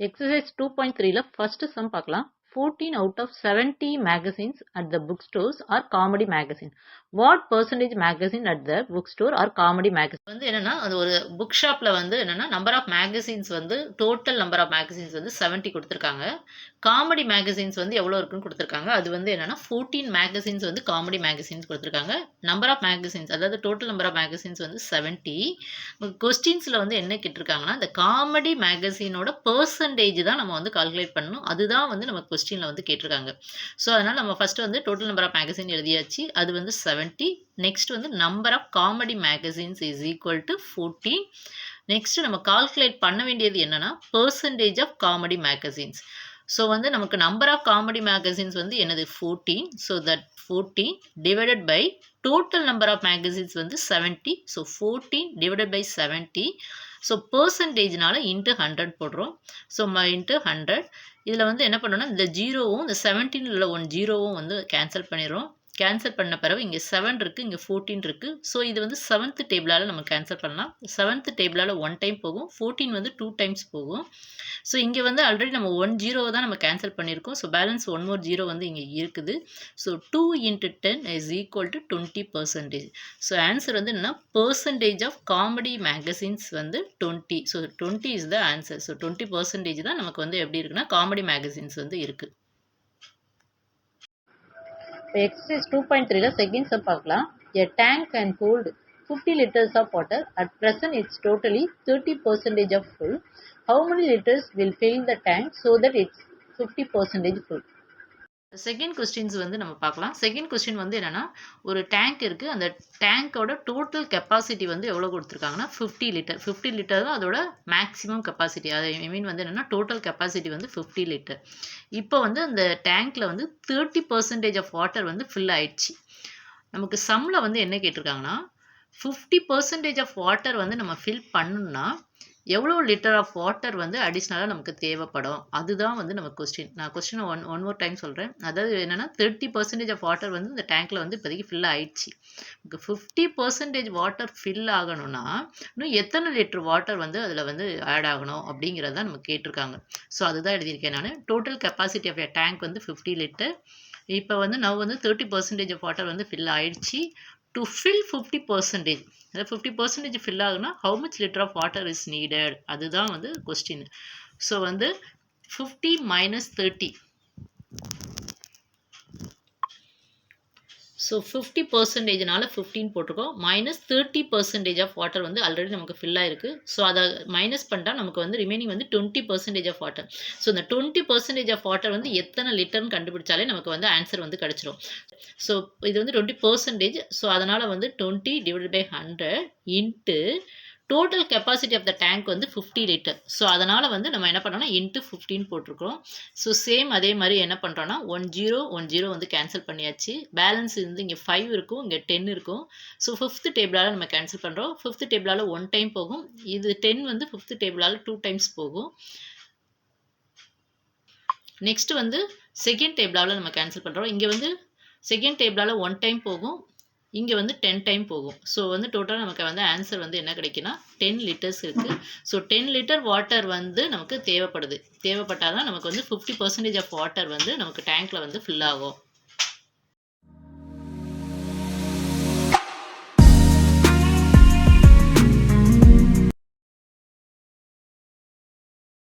Exercise 2.3 ல first sum பார்க்கலாம். 14 out of 70 magazines at the bookstores are comedy magazine. What percentage magazine at the bookstore are comedy magazine? வந்து என்னன்னா அது ஒரு book ஷாப்ல வந்து என்னன்னா நம்பர் ஆஃப் மேகசின்ஸ் வந்து டோட்டல் நம்பர் ஆஃப் மேகசின்ஸ் வந்து 70 கொடுத்துருக்காங்க. காமெடி மேகசின்ஸ் வந்து எவ்வளோ இருக்குன்னு கொடுத்துருக்காங்க. அது வந்து என்னன்னா 14 மேகசின்ஸ் வந்து காமெடி மேகசின்ஸ் கொடுத்துருக்காங்க. நம்பர் ஆஃப் மேகசின்ஸ் அதாவது டோட்டல் நம்பர் ஆஃப் மேகசின்ஸ் வந்து 70. கொஸ்டின்ஸில் வந்து என்ன கேட்டிருக்காங்கன்னா இந்த காமெடி மேகசினோட பர்சன்டேஜ் தான் நம்ம வந்து கால்குலேட் பண்ணணும். அதுதான் வந்து நம்ம கொஸ்டினில் வந்து கேட்டிருக்காங்க. ஸோ அதனால் நம்ம ஃபஸ்ட்டு வந்து டோட்டல் நம்பர் ஆஃப் மேகசின் எழுதியாச்சு. அது வந்து 70. நெக்ஸ்ட் வந்து number of comedy magazines is equal to 14. Next நம்ம கால்குலேட் பண்ண வேண்டியது என்னன்னா percentage of comedy magazines. So வந்து நமக்கு நம்பர் ஆஃப் காமெடி மேகசின்ஸ் வந்து என்னது 14. So that 14 divided by total number of magazines வந்து 70. So 14 divided by 70. ஸோ பர்சன்டேஜ்னால இன்ட்டு 100 போடுறோம். So into 100. இதில் வந்து என்ன பண்ணோன்னா இந்த ஜீரோவும் இந்த 17 உள்ள 1 ஜீரோவும் வந்து கேன்சல் பண்ணிடுறோம். கேன்சல் பண்ண பிறகு இங்கே 7 இருக்குது, இங்கே 14 இருக்குது. ஸோ இது வந்து 7th டேபிளால் நம்ம கேன்சல் பண்ணலாம். 7th டேபிளால் 1 டைம் போகும், 14 வந்து 2 டைம்ஸ் போகும். ஸோ இங்கே வந்து ஆல்ரெடி நம்ம 1 ஜீரோவை தான் நம்ம கேன்சல் பண்ணியிருக்கோம். ஸோ பேலன்ஸ் 1 more ஜீரோ வந்து இங்கே இருக்குது. So 2 × 10 is equal to 20%. So answer வந்து என்னன்னா பர்சன்டேஜ் ஆஃப் காமெடி மேகசின்ஸ் வந்து 20. So 20 is the answer. So 20% தான் நமக்கு வந்து எப்படி இருக்குன்னா காமெடி மேகசின்ஸ் வந்து இருக்குது. Exercise 2.3 ல second sum பார்க்கலாம். A tank can hold 50 liters of water. At present it's totally 30% of full. How many liters will fill the tank so that it's 50% full? Second questions வந்து நம்ம பார்க்கலாம். Second question வந்து என்னன்னா ஒரு tank இருக்குது. அந்த டேங்கோட total capacity வந்து எவ்வளோ கொடுத்துருக்காங்கன்னா 50 லிட்டர். 50 லிட்டர் தான் அதோட மேக்ஸிமம் கெப்பாசிட்டி. அது ஐ மீன் வந்து என்னென்னா டோட்டல் கெப்பாசிட்டி வந்து 50 லிட்டர். இப்போ வந்து அந்த டேங்க்கில் வந்து 30% ஆஃப் வாட்டர் வந்து ஃபில் ஆயிடுச்சு. நமக்கு சம்மில் வந்து என்ன கேட்டிருக்காங்கன்னா 50% ஆஃப் வாட்டர் வந்து நம்ம ஃபில் பண்ணணும்னா எவ்வளோ லிட்டர் ஆஃப் வாட்டர் வந்து அடிஷ்னலாக நமக்கு தேவைப்படும், அதுதான் வந்து நம்ம கொஸ்டின். நான் கொஸ்டினை ஒன் மோர் டைம் சொல்கிறேன். அதாவது என்னென்னா 30% ஆஃப் வாட்டர் வந்து இந்த டேங்க்கில் வந்து இப்போதைக்கு ஃபில் ஆயிடுச்சு. 50% வாட்டர் ஃபில் ஆகணும்னா இன்னும் எத்தனை லிட்டர் வாட்டர் வந்து அதில் வந்து ஆட் ஆகணும் அப்படிங்கிறத நம்ம கேட்டிருக்காங்க. ஸோ அதுதான் எழுதியிருக்கேன் நான். Total capacity of a tank வந்து 50 லிட்டர். இப்போ வந்து நான் வந்து 30% ஆஃப் வாட்டர் வந்து ஃபில் ஆயிடுச்சு. டு ஃபில் 50%, அதாவது 50% ஃபில் ஆகுனா how much litre of water is needed, அதுதான் வந்து கொஸ்டின். ஸோ வந்து 50 மைனஸ் 30. ஸோ 50%னால 15 போட்டிருக்கோம். மைனஸ் 30% ஆஃப் வாட்டர் வந்து ஆல்ரெடி நமக்கு ஃபில் ஆயிருக்கு. ஸோ அதை மைனஸ் பண்ணிட்டா நமக்கு வந்து ரிமைனிங் வந்து 20% ஆஃப் வாட்டர். ஸோ இந்த 20% ஆஃப் வாட்டர் வந்து எத்தனை லிட்டர்னு கண்டுபிடிச்சாலே நமக்கு வந்து ஆன்சர் வந்து கிடச்சிரும். ஸோ இது வந்து 20%. ஸோ அதனால் வந்து 20 divided by 100 into total capacity of the tank வந்து 50 லிட்டர். ஸோ அதனால் வந்து நம்ம என்ன பண்ணோம்னா இன்ட்டு 15 போட்டிருக்கோம். ஸோ சேம் அதே மாதிரி என்ன பண்ணுறோன்னா 1 0 வந்து கேன்சல் பண்ணியாச்சு. பேலன்ஸ் வந்து இங்கே 5 இருக்கும், இங்கே 10 இருக்கும். ஸோ 5th டேபிளால் நம்ம கேன்சல் பண்ணுறோம். 5th டேபிளால் 1 டைம் போகும். இது 10 வந்து 5th டேபிளால் 2 டைம்ஸ் போகும். நெக்ஸ்ட் வந்து செகண்ட் டேபிளால் நம்ம கேன்சல் பண்ணுறோம். இங்கே வந்து செகண்ட் டேபிளால் 1 டைம் போகும், இங்கே வந்து 10 டைம் போகும். ஸோ வந்து டோட்டலாக நமக்கு வந்து ஆன்சர் வந்து என்ன கிடைக்குன்னா 10 லிட்டர்ஸ் இருக்குது. ஸோ 10 லிட்டர் வாட்டர் வந்து நமக்கு தேவைப்பட்டால் தான் நமக்கு வந்து 50% ஆஃப் வாட்டர் வந்து நமக்கு டேங்க்கில் வந்து ஃபில் ஆகும்.